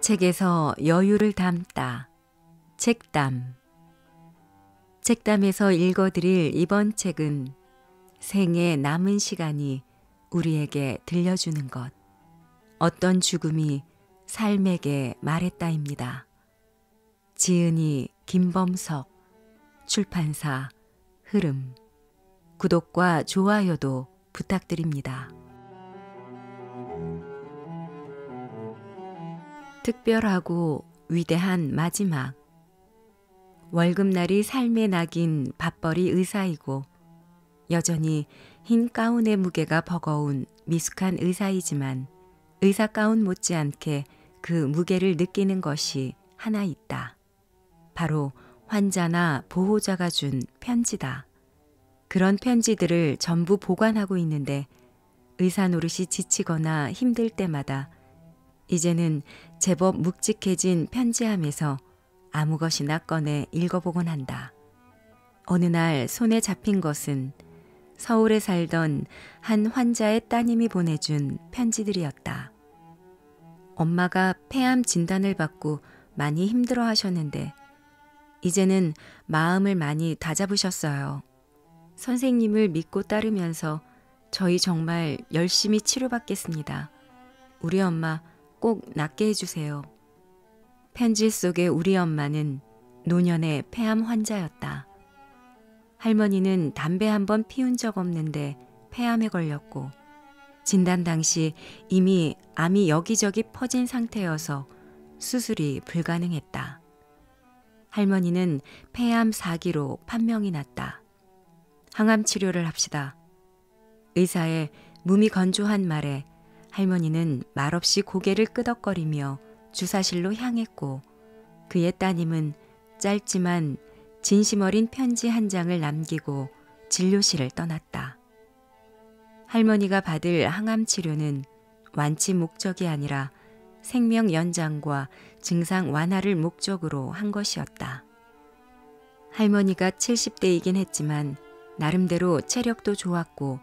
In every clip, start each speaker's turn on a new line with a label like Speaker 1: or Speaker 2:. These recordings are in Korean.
Speaker 1: 책에서 여유를 담다. 책담. 책담에서 읽어드릴 이번 책은 생의 남은 시간이 우리에게 들려주는 것. 어떤 죽음이 삶에게 말했다입니다. 지은이 김범석, 출판사 흐름. 구독과 좋아요도 부탁드립니다. 특별하고 위대한 마지막. 월급날이 삶의 낙인 밥벌이 의사이고 여전히 흰 가운의 무게가 버거운 미숙한 의사이지만 의사 가운 못지않게 그 무게를 느끼는 것이 하나 있다. 바로 환자나 보호자가 준 편지다. 그런 편지들을 전부 보관하고 있는데 의사 노릇이 지치거나 힘들 때마다 이제는 제법 묵직해진 편지함에서 아무 것이나 꺼내 읽어보곤 한다. 어느 날 손에 잡힌 것은 서울에 살던 한 환자의 따님이 보내준 편지들이었다. 엄마가 폐암 진단을 받고 많이 힘들어 하셨는데 이제는 마음을 많이 다잡으셨어요. 선생님을 믿고 따르면서 저희 정말 열심히 치료받겠습니다. 우리 엄마 꼭 낫게 해주세요. 편지 속의 우리 엄마는 노년의 폐암 환자였다. 할머니는 담배 한 번 피운 적 없는데 폐암에 걸렸고 진단 당시 이미 암이 여기저기 퍼진 상태여서 수술이 불가능했다. 할머니는 폐암 4기로 판명이 났다. 항암 치료를 합시다. 의사의 몸이 건조한 말에 할머니는 말없이 고개를 끄덕거리며 주사실로 향했고 그의 따님은 짧지만 진심 어린 편지 한 장을 남기고 진료실을 떠났다. 할머니가 받을 항암 치료는 완치 목적이 아니라 생명 연장과 증상 완화를 목적으로 한 것이었다. 할머니가 70대이긴 했지만 나름대로 체력도 좋았고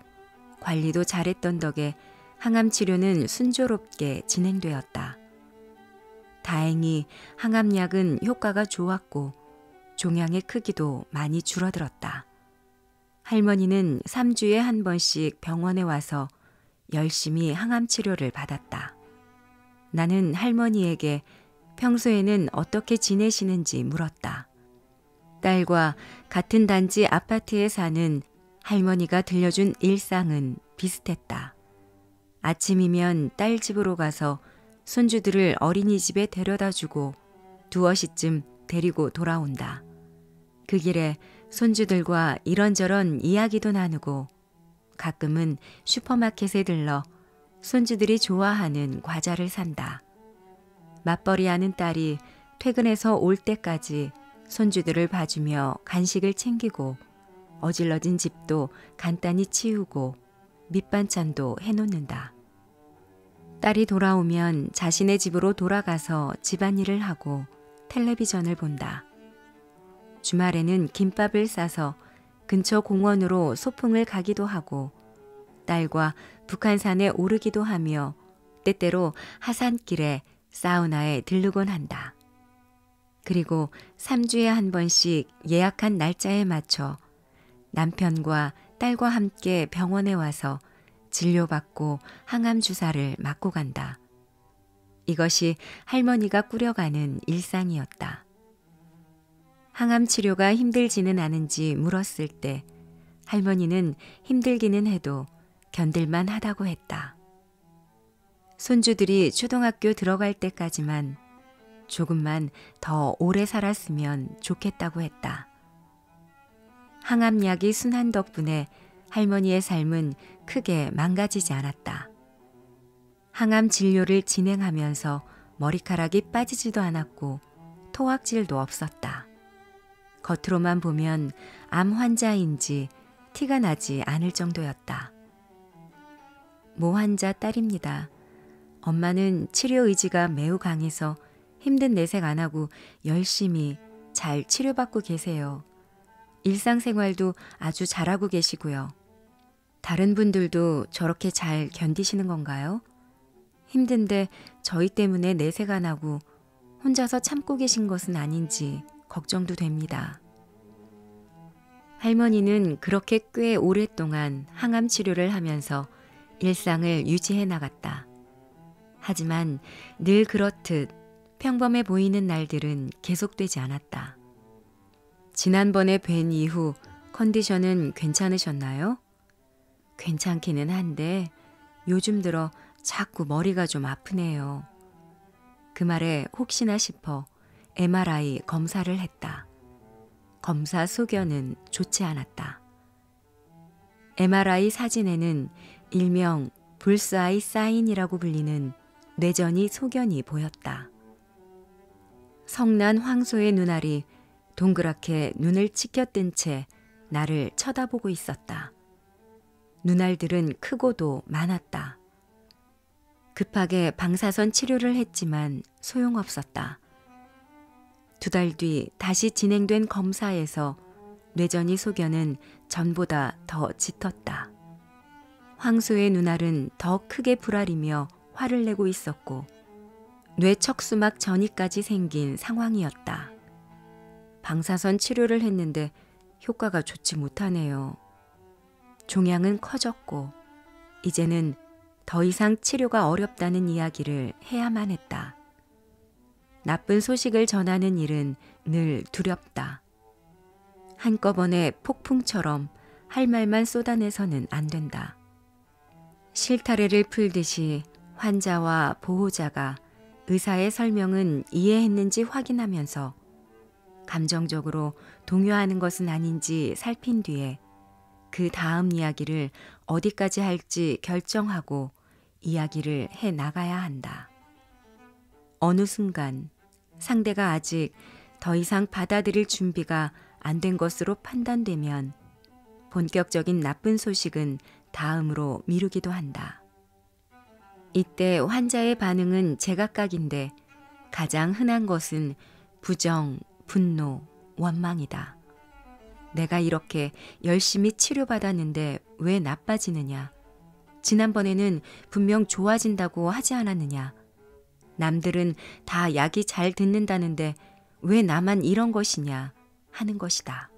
Speaker 1: 관리도 잘했던 덕에 항암 치료는 순조롭게 진행되었다. 다행히 항암약은 효과가 좋았고 종양의 크기도 많이 줄어들었다. 할머니는 3주에 한 번씩 병원에 와서 열심히 항암 치료를 받았다. 나는 할머니에게 평소에는 어떻게 지내시는지 물었다. 딸과 같은 단지 아파트에 사는 할머니가 들려준 일상은 비슷했다. 아침이면 딸 집으로 가서 손주들을 어린이집에 데려다주고 두어시쯤 데리고 돌아온다. 그 길에 손주들과 이런저런 이야기도 나누고 가끔은 슈퍼마켓에 들러 손주들이 좋아하는 과자를 산다. 맞벌이하는 딸이 퇴근해서 올 때까지 손주들을 봐주며 간식을 챙기고 어질러진 집도 간단히 치우고 밑반찬도 해놓는다. 딸이 돌아오면 자신의 집으로 돌아가서 집안일을 하고 텔레비전을 본다. 주말에는 김밥을 싸서 근처 공원으로 소풍을 가기도 하고 딸과 북한산에 오르기도 하며 때때로 하산길에 사우나에 들르곤 한다. 그리고 3주에 한 번씩 예약한 날짜에 맞춰 남편과 딸과 함께 병원에 와서 진료받고 항암 주사를 맞고 간다. 이것이 할머니가 꾸려가는 일상이었다. 항암 치료가 힘들지는 않은지 물었을 때 할머니는 힘들기는 해도 견딜만 하다고 했다. 손주들이 초등학교 들어갈 때까지만 조금만 더 오래 살았으면 좋겠다고 했다. 항암약이 순한 덕분에 할머니의 삶은 크게 망가지지 않았다. 항암 진료를 진행하면서 머리카락이 빠지지도 않았고 토악질도 없었다. 겉으로만 보면 암 환자인지 티가 나지 않을 정도였다. 모 환자 딸입니다. 엄마는 치료 의지가 매우 강해서 힘든 내색 안 하고 열심히 잘 치료받고 계세요. 일상생활도 아주 잘하고 계시고요. 다른 분들도 저렇게 잘 견디시는 건가요? 힘든데 저희 때문에 내색 안 하고 혼자서 참고 계신 것은 아닌지 걱정도 됩니다. 할머니는 그렇게 꽤 오랫동안 항암 치료를 하면서 일상을 유지해 나갔다. 하지만 늘 그렇듯 평범해 보이는 날들은 계속되지 않았다. 지난번에 뵌 이후 컨디션은 괜찮으셨나요? 괜찮기는 한데 요즘 들어 자꾸 머리가 좀 아프네요. 그 말에 혹시나 싶어 MRI 검사를 했다. 검사 소견은 좋지 않았다. MRI 사진에는 일명 불스아이 사인이라고 불리는 뇌전이 소견이 보였다. 성난 황소의 눈알이 동그랗게 눈을 치켜뜬 채 나를 쳐다보고 있었다. 눈알들은 크고도 많았다. 급하게 방사선 치료를 했지만 소용없었다. 2달 뒤 다시 진행된 검사에서 뇌전이 소견은 전보다 더 짙었다. 황소의 눈알은 더 크게 불알이며 화를 내고 있었고 뇌척수막 전이까지 생긴 상황이었다. 방사선 치료를 했는데 효과가 좋지 못하네요. 종양은 커졌고 이제는 더 이상 치료가 어렵다는 이야기를 해야만 했다. 나쁜 소식을 전하는 일은 늘 두렵다. 한꺼번에 폭풍처럼 할 말만 쏟아내서는 안 된다. 실타래를 풀듯이 환자와 보호자가 의사의 설명은 이해했는지 확인하면서 감정적으로 동요하는 것은 아닌지 살핀 뒤에 그 다음 이야기를 어디까지 할지 결정하고 이야기를 해 나가야 한다. 어느 순간 상대가 아직 더 이상 받아들일 준비가 안 된 것으로 판단되면 본격적인 나쁜 소식은 다음으로 미루기도 한다. 이때 환자의 반응은 제각각인데 가장 흔한 것은 부정, 분노, 원망이다. 내가 이렇게 열심히 치료받았는데 왜 나빠지느냐? 지난번에는 분명 좋아진다고 하지 않았느냐? 남들은 다 약이 잘 듣는다는데 왜 나만 이런 것이냐? 하는 것이다.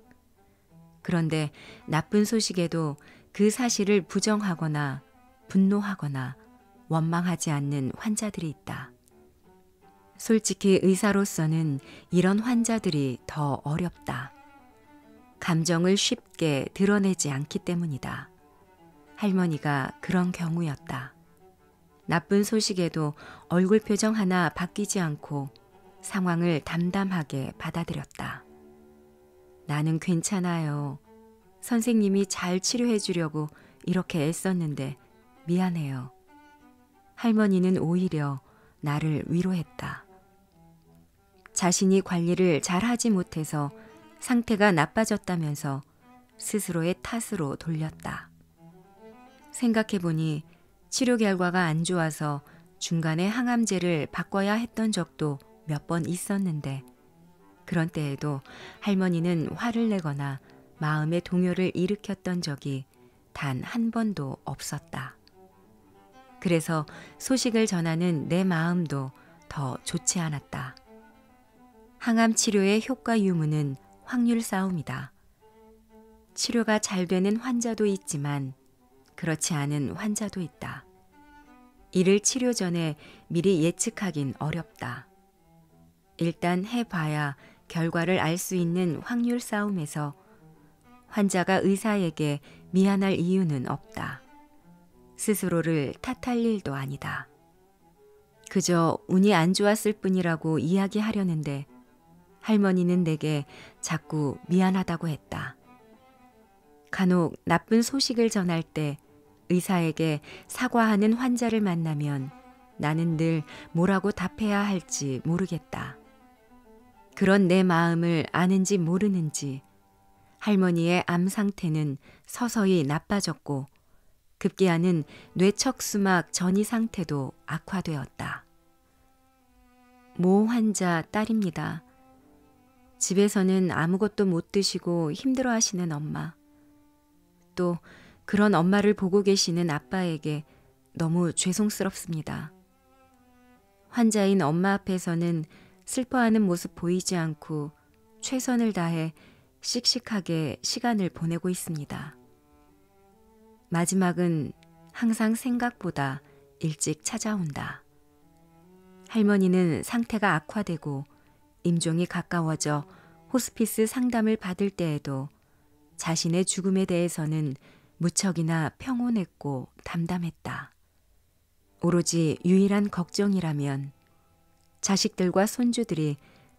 Speaker 1: 그런데 나쁜 소식에도 그 사실을 부정하거나 분노하거나 원망하지 않는 환자들이 있다. 솔직히 의사로서는 이런 환자들이 더 어렵다. 감정을 쉽게 드러내지 않기 때문이다. 할머니가 그런 경우였다. 나쁜 소식에도 얼굴 표정 하나 바뀌지 않고 상황을 담담하게 받아들였다. 나는 괜찮아요. 선생님이 잘 치료해 주려고 이렇게 애썼는데 미안해요. 할머니는 오히려 나를 위로했다. 자신이 관리를 잘 하지 못해서 상태가 나빠졌다면서 스스로의 탓으로 돌렸다. 생각해보니 치료 결과가 안 좋아서 중간에 항암제를 바꿔야 했던 적도 몇 번 있었는데 그런 때에도 할머니는 화를 내거나 마음의 동요를 일으켰던 적이 단 한 번도 없었다. 그래서 소식을 전하는 내 마음도 더 좋지 않았다. 항암 치료의 효과 유무는 확률 싸움이다. 치료가 잘 되는 환자도 있지만 그렇지 않은 환자도 있다. 이를 치료 전에 미리 예측하긴 어렵다. 일단 해봐야 결과를 알 수 있는 확률 싸움에서 환자가 의사에게 미안할 이유는 없다. 스스로를 탓할 일도 아니다. 그저 운이 안 좋았을 뿐이라고 이야기하려는데 할머니는 내게 자꾸 미안하다고 했다. 간혹 나쁜 소식을 전할 때 의사에게 사과하는 환자를 만나면 나는 늘 뭐라고 답해야 할지 모르겠다. 그런 내 마음을 아는지 모르는지 할머니의 암 상태는 서서히 나빠졌고 급기야는 뇌척수막 전이 상태도 악화되었다. 모 환자 딸입니다. 집에서는 아무것도 못 드시고 힘들어하시는 엄마. 또 그런 엄마를 보고 계시는 아빠에게 너무 죄송스럽습니다. 환자인 엄마 앞에서는 슬퍼하는 모습 보이지 않고 최선을 다해 씩씩하게 시간을 보내고 있습니다. 마지막은 항상 생각보다 일찍 찾아온다. 할머니는 상태가 악화되고 임종이 가까워져 호스피스 상담을 받을 때에도 자신의 죽음에 대해서는 무척이나 평온했고 담담했다. 오로지 유일한 걱정이라면 자식들과 손주들이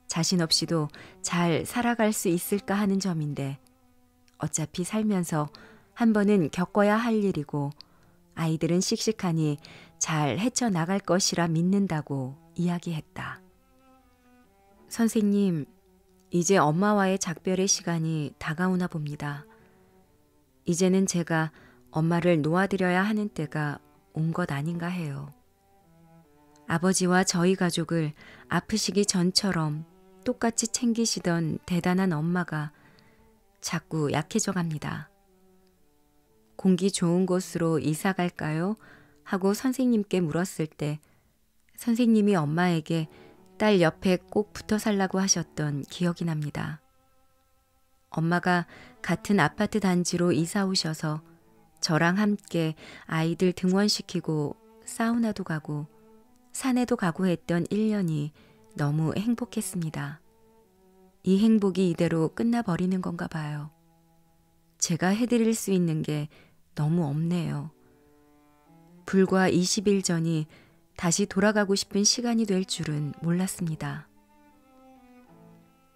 Speaker 1: 자신 없이도 잘 살아갈 수 있을까 하는 점인데, 어차피 살면서 한 번은 겪어야 할 일이고 아이들은 씩씩하니 잘 헤쳐나갈 것이라 믿는다고 이야기했다. 선생님, 이제 엄마와의 작별의 시간이 다가오나 봅니다. 이제는 제가 엄마를 놓아드려야 하는 때가 온 것 아닌가 해요. 아버지와 저희 가족을 아프시기 전처럼 똑같이 챙기시던 대단한 엄마가 자꾸 약해져 갑니다. 공기 좋은 곳으로 이사 갈까요? 하고 선생님께 물었을 때 선생님이 엄마에게 딸 옆에 꼭 붙어 살라고 하셨던 기억이 납니다. 엄마가 같은 아파트 단지로 이사 오셔서 저랑 함께 아이들 등원시키고 사우나도 가고 산에도 가고 했던 1년이 너무 행복했습니다. 이 행복이 이대로 끝나버리는 건가 봐요. 제가 해드릴 수 있는 게 너무 없네요. 불과 20일 전이 다시 돌아가고 싶은 시간이 될 줄은 몰랐습니다.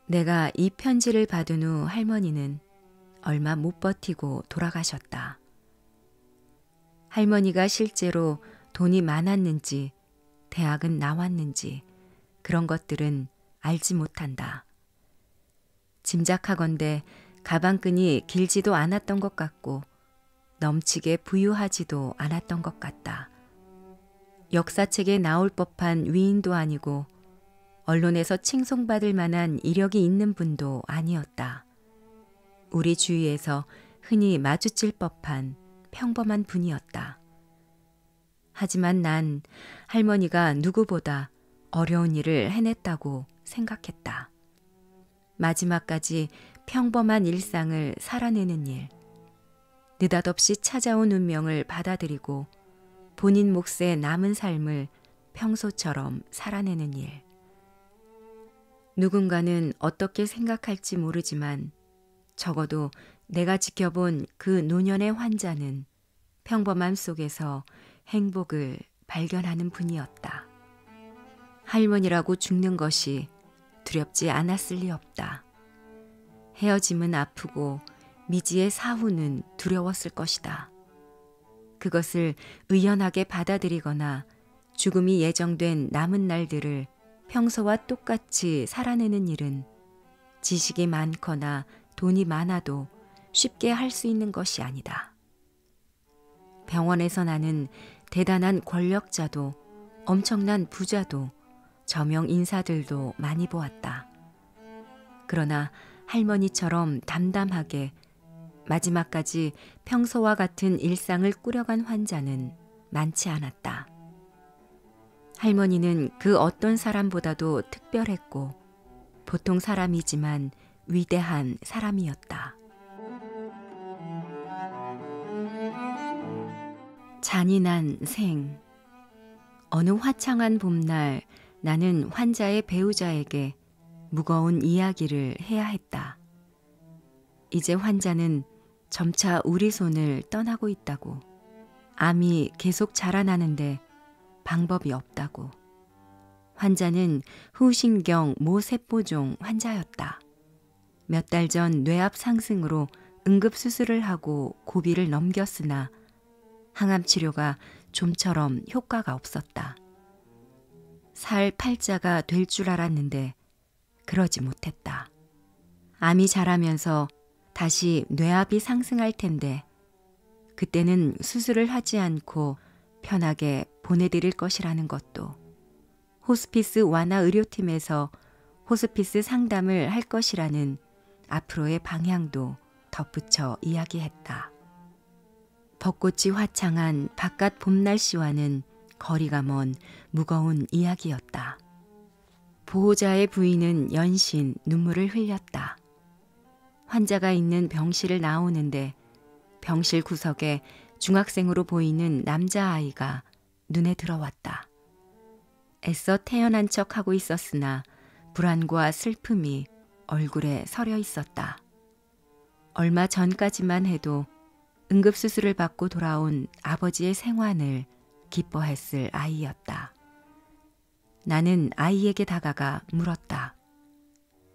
Speaker 1: 내가 이 편지를 받은 후 할머니는 얼마 못 버티고 돌아가셨다. 할머니가 실제로 돈이 많았는지 대학은 나왔는지 그런 것들은 알지 못한다. 짐작하건대 가방끈이 길지도 않았던 것 같고 넘치게 부유하지도 않았던 것 같다. 역사책에 나올 법한 위인도 아니고 언론에서 칭송받을 만한 이력이 있는 분도 아니었다. 우리 주위에서 흔히 마주칠 법한 평범한 분이었다. 하지만 난 할머니가 누구보다 어려운 일을 해냈다고 생각했다. 마지막까지 평범한 일상을 살아내는 일, 느닷없이 찾아온 운명을 받아들이고 본인 몫에 남은 삶을 평소처럼 살아내는 일. 누군가는 어떻게 생각할지 모르지만 적어도 내가 지켜본 그 노년의 환자는 평범함 속에서 행복을 발견하는 분이었다. 할머니라고 죽는 것이 두렵지 않았을 리 없다. 헤어짐은 아프고 미지의 사후는 두려웠을 것이다. 그것을 의연하게 받아들이거나 죽음이 예정된 남은 날들을 평소와 똑같이 살아내는 일은 지식이 많거나 돈이 많아도 쉽게 할 수 있는 것이 아니다. 병원에서 나는 대단한 권력자도 엄청난 부자도 저명 인사들도 많이 보았다. 그러나 할머니처럼 담담하게 마지막까지 평소와 같은 일상을 꾸려간 환자는 많지 않았다. 할머니는 그 어떤 사람보다도 특별했고 보통 사람이지만 위대한 사람이었다. 잔인한 생. 어느 화창한 봄날 나는 환자의 배우자에게 무거운 이야기를 해야 했다. 이제 환자는 점차 우리 손을 떠나고 있다고. 암이 계속 자라나는데 방법이 없다고. 환자는 후신경 모세포종 환자였다. 몇 달 전 뇌압 상승으로 응급수술을 하고 고비를 넘겼으나 항암 치료가 좀처럼 효과가 없었다. 살 팔자가 될 줄 알았는데 그러지 못했다. 암이 자라면서 다시 뇌압이 상승할 텐데 그때는 수술을 하지 않고 편하게 보내드릴 것이라는 것도, 호스피스 완화 의료팀에서 호스피스 상담을 할 것이라는 앞으로의 방향도 덧붙여 이야기했다. 벚꽃이 화창한 바깥 봄 날씨와는 거리가 먼 무거운 이야기였다. 보호자의 부인은 연신 눈물을 흘렸다. 환자가 있는 병실을 나오는데 병실 구석에 중학생으로 보이는 남자아이가 눈에 들어왔다. 애써 태연한 척하고 있었으나 불안과 슬픔이 얼굴에 서려 있었다. 얼마 전까지만 해도 응급수술을 받고 돌아온 아버지의 생환을 기뻐했을 아이였다. 나는 아이에게 다가가 물었다.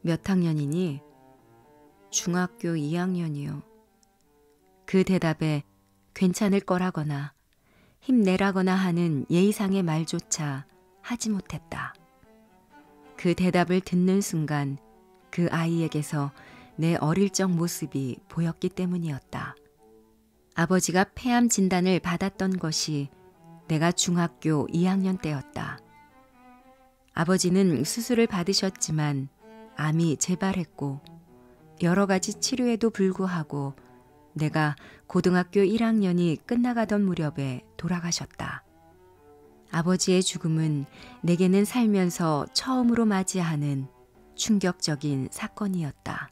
Speaker 1: 몇 학년이니? 중학교 2학년이요. 그 대답에 괜찮을 거라거나 힘내라거나 하는 예의상의 말조차 하지 못했다. 그 대답을 듣는 순간 그 아이에게서 내 어릴 적 모습이 보였기 때문이었다. 아버지가 폐암 진단을 받았던 것이 내가 중학교 2학년 때였다. 아버지는 수술을 받으셨지만 암이 재발했고 여러 가지 치료에도 불구하고 내가 고등학교 1학년이 끝나가던 무렵에 돌아가셨다. 아버지의 죽음은 내게는 살면서 처음으로 맞이하는 충격적인 사건이었다.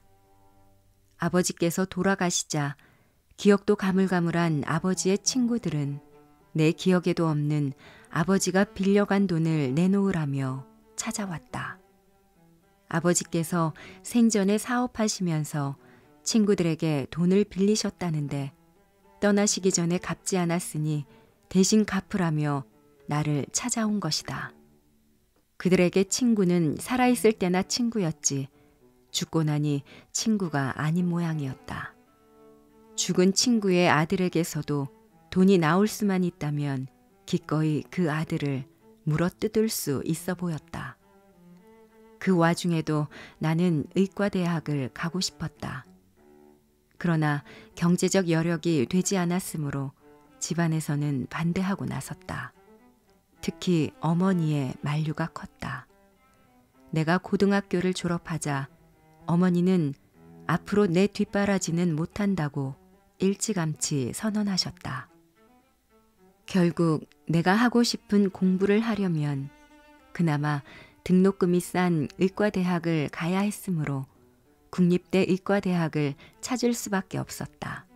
Speaker 1: 아버지께서 돌아가시자 기억도 가물가물한 아버지의 친구들은 내 기억에도 없는 아버지가 빌려간 돈을 내놓으라며 찾아왔다. 아버지께서 생전에 사업하시면서 친구들에게 돈을 빌리셨다는데 떠나시기 전에 갚지 않았으니 대신 갚으라며 나를 찾아온 것이다. 그들에게 친구는 살아있을 때나 친구였지 죽고 나니 친구가 아닌 모양이었다. 죽은 친구의 아들에게서도 돈이 나올 수만 있다면 기꺼이 그 아들을 물어뜯을 수 있어 보였다. 그 와중에도 나는 의과대학을 가고 싶었다. 그러나 경제적 여력이 되지 않았으므로 집안에서는 반대하고 나섰다. 특히 어머니의 만류가 컸다. 내가 고등학교를 졸업하자 어머니는 앞으로 내 뒷바라지는 못한다고 일찌감치 선언하셨다. 결국 내가 하고 싶은 공부를 하려면 그나마 등록금이 싼 의과대학을 가야 했으므로 국립대 의과대학을 찾을 수밖에 없었다.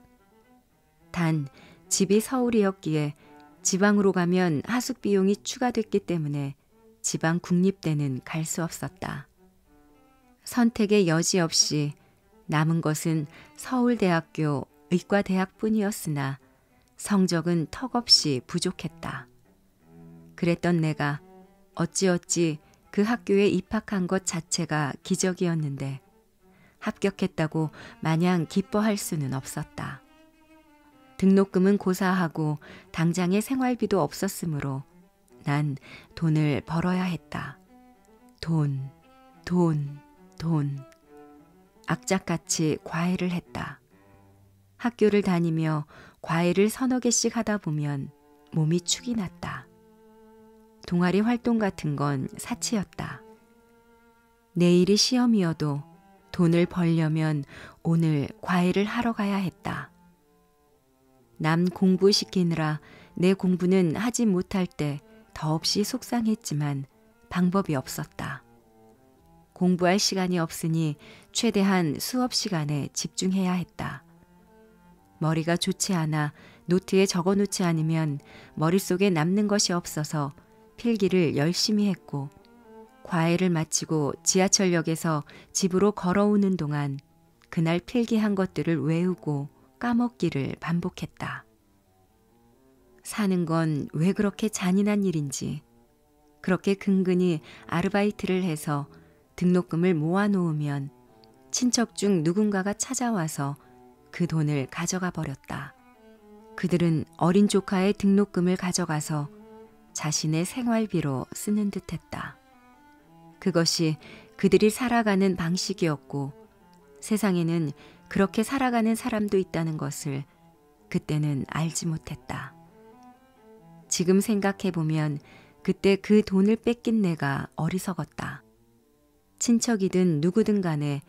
Speaker 1: 단 집이 서울이었기에 지방으로 가면 하숙 비용이 추가됐기 때문에 지방 국립대는 갈 수 없었다. 선택의 여지 없이 남은 것은 서울대학교 의과대학뿐이었으나 성적은 턱없이 부족했다. 그랬던 내가 어찌어찌 그 학교에 입학한 것 자체가 기적이었는데 합격했다고 마냥 기뻐할 수는 없었다. 등록금은 고사하고 당장의 생활비도 없었으므로 난 돈을 벌어야 했다. 돈. 악착같이 과외를 했다. 학교를 다니며 과외를 서너 개씩 하다 보면 몸이 축이 났다. 동아리 활동 같은 건 사치였다. 내일이 시험이어도 돈을 벌려면 오늘 과외를 하러 가야 했다. 남 공부시키느라 내 공부는 하지 못할 때 더없이 속상했지만 방법이 없었다. 공부할 시간이 없으니 최대한 수업 시간에 집중해야 했다. 머리가 좋지 않아 노트에 적어놓지 않으면 머릿속에 남는 것이 없어서 필기를 열심히 했고 과외를 마치고 지하철역에서 집으로 걸어오는 동안 그날 필기한 것들을 외우고 까먹기를 반복했다. 사는 건 왜 그렇게 잔인한 일인지 그렇게 근근히 아르바이트를 해서 등록금을 모아놓으면 친척 중 누군가가 찾아와서 그 돈을 가져가 버렸다. 그들은 어린 조카의 등록금을 가져가서 자신의 생활비로 쓰는 듯했다. 그것이 그들이 살아가는 방식이었고 세상에는 그렇게 살아가는 사람도 있다는 것을 그때는 알지 못했다. 지금 생각해보면 그때 그 돈을 뺏긴 내가 어리석었다. 친척이든 누구든 간에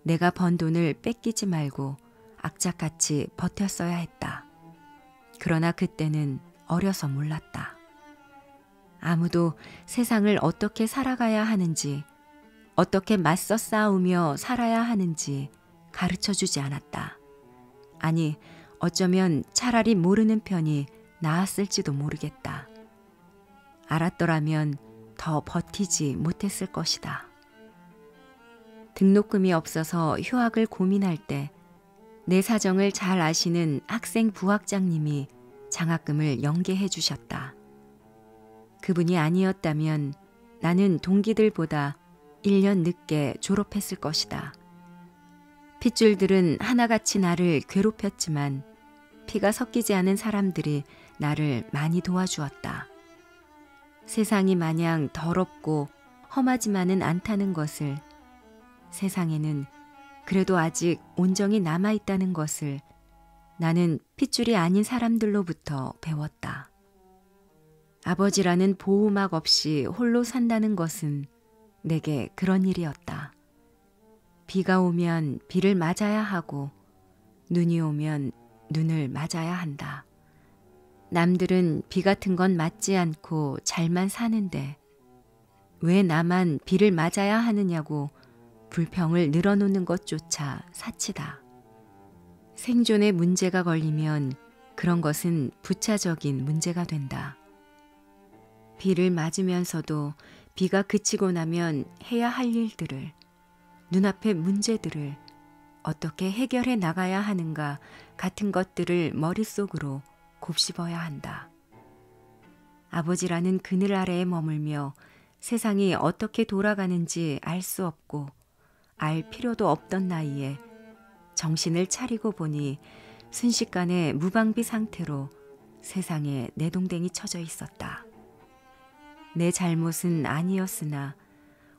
Speaker 1: 내가 번 돈을 뺏기지 말고 악착같이 버텼어야 했다. 그러나 그때는 어려서 몰랐다. 아무도 세상을 어떻게 살아가야 하는지 어떻게 맞서 싸우며 살아야 하는지 가르쳐 주지 않았다. 아니, 어쩌면 차라리 모르는 편이 나았을지도 모르겠다. 알았더라면 더 버티지 못했을 것이다. 등록금이 없어서 휴학을 고민할 때 내 사정을 잘 아시는 학생 부학장님이 장학금을 연계해 주셨다. 그분이 아니었다면 나는 동기들보다 1년 늦게 졸업했을 것이다. 핏줄들은 하나같이 나를 괴롭혔지만 피가 섞이지 않은 사람들이 나를 많이 도와주었다. 세상이 마냥 더럽고 험하지만은 않다는 것을, 세상에는 그래도 아직 온정이 남아있다는 것을 나는 핏줄이 아닌 사람들로부터 배웠다. 아버지라는 보호막 없이 홀로 산다는 것은 내게 그런 일이었다. 비가 오면 비를 맞아야 하고 눈이 오면 눈을 맞아야 한다. 남들은 비 같은 건 맞지 않고 잘만 사는데 왜 나만 비를 맞아야 하느냐고 불평을 늘어놓는 것조차 사치다. 생존에 문제가 걸리면 그런 것은 부차적인 문제가 된다. 비를 맞으면서도 비가 그치고 나면 해야 할 일들을, 눈앞의 문제들을 어떻게 해결해 나가야 하는가 같은 것들을 머릿속으로 곱씹어야 한다. 아버지라는 그늘 아래에 머물며 세상이 어떻게 돌아가는지 알 수 없고 알 필요도 없던 나이에 정신을 차리고 보니 순식간에 무방비 상태로 세상에 내동댕이 쳐져 있었다. 내 잘못은 아니었으나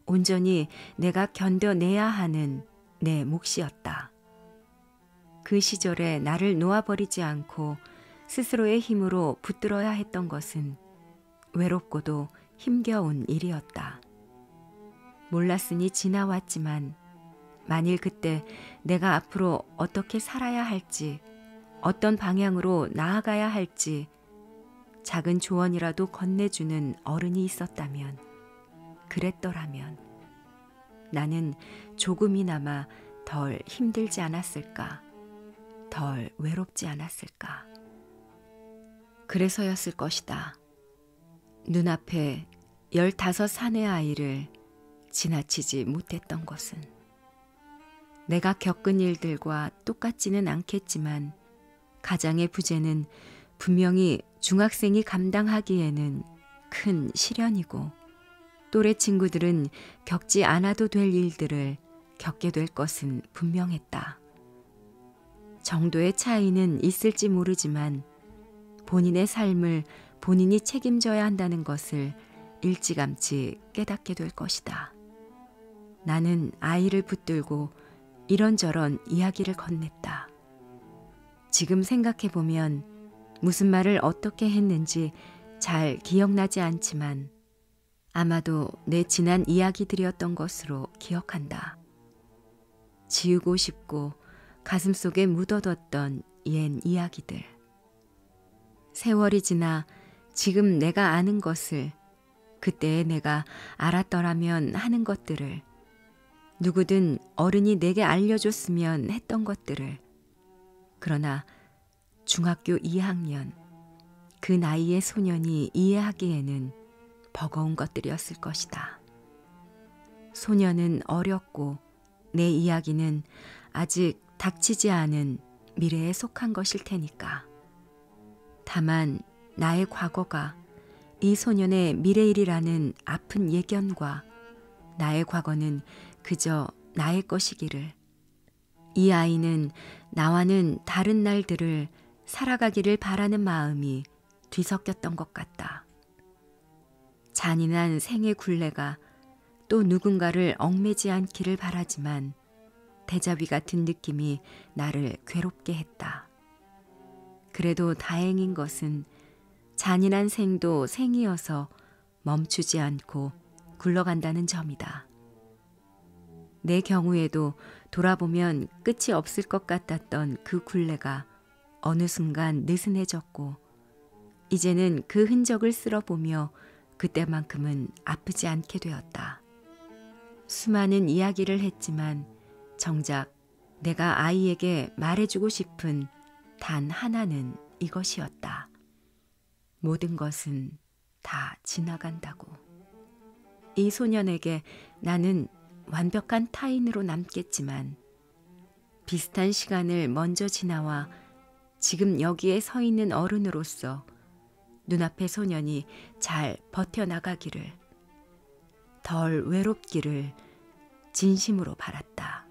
Speaker 1: 온전히 내가 견뎌내야 하는 내 몫이었다. 그 시절에 나를 놓아버리지 않고 스스로의 힘으로 붙들어야 했던 것은 외롭고도 힘겨운 일이었다. 몰랐으니 지나왔지만 만일 그때 내가 앞으로 어떻게 살아야 할지, 어떤 방향으로 나아가야 할지 작은 조언이라도 건네주는 어른이 있었다면, 그랬더라면 나는 조금이나마 덜 힘들지 않았을까, 덜 외롭지 않았을까. 그래서였을 것이다. 눈앞에 15 사내 아이를 지나치지 못했던 것은. 내가 겪은 일들과 똑같지는 않겠지만 가장의 부재는 분명히 중학생이 감당하기에는 큰 시련이고 또래 친구들은 겪지 않아도 될 일들을 겪게 될 것은 분명했다. 정도의 차이는 있을지 모르지만 본인의 삶을 본인이 책임져야 한다는 것을 일찌감치 깨닫게 될 것이다. 나는 아이를 붙들고 이런저런 이야기를 건넸다. 지금 생각해보면 무슨 말을 어떻게 했는지 잘 기억나지 않지만 아마도 내 지난 이야기들이었던 것으로 기억한다. 지우고 싶고 가슴속에 묻어뒀던 옛 이야기들. 세월이 지나 지금 내가 아는 것을, 그때의 내가 알았더라면 하는 것들을, 누구든 어른이 내게 알려줬으면 했던 것들을. 그러나 중학교 2학년, 그 나이의 소년이 이해하기에는 버거운 것들이었을 것이다. 소년은 어렸고 내 이야기는 아직 닥치지 않은 미래에 속한 것일 테니까. 다만 나의 과거가 이 소년의 미래일이라는 아픈 예견과 나의 과거는 그저 나의 것이기를, 이 아이는 나와는 다른 날들을 살아가기를 바라는 마음이 뒤섞였던 것 같다. 잔인한 생의 굴레가 또 누군가를 얽매지 않기를 바라지만 대자비 같은 느낌이 나를 괴롭게 했다. 그래도 다행인 것은 잔인한 생도 생이어서 멈추지 않고 굴러간다는 점이다. 내 경우에도 돌아보면 끝이 없을 것 같았던 그 굴레가 어느 순간 느슨해졌고 이제는 그 흔적을 쓸어보며 그때만큼은 아프지 않게 되었다. 수많은 이야기를 했지만 정작 내가 아이에게 말해주고 싶은 단 하나는 이것이었다. 모든 것은 다 지나간다고. 이 소년에게 나는 완벽한 타인으로 남겠지만 비슷한 시간을 먼저 지나와 지금 여기에 서 있는 어른으로서 눈앞의 소년이 잘 버텨나가기를, 덜 외롭기를 진심으로 바랐다.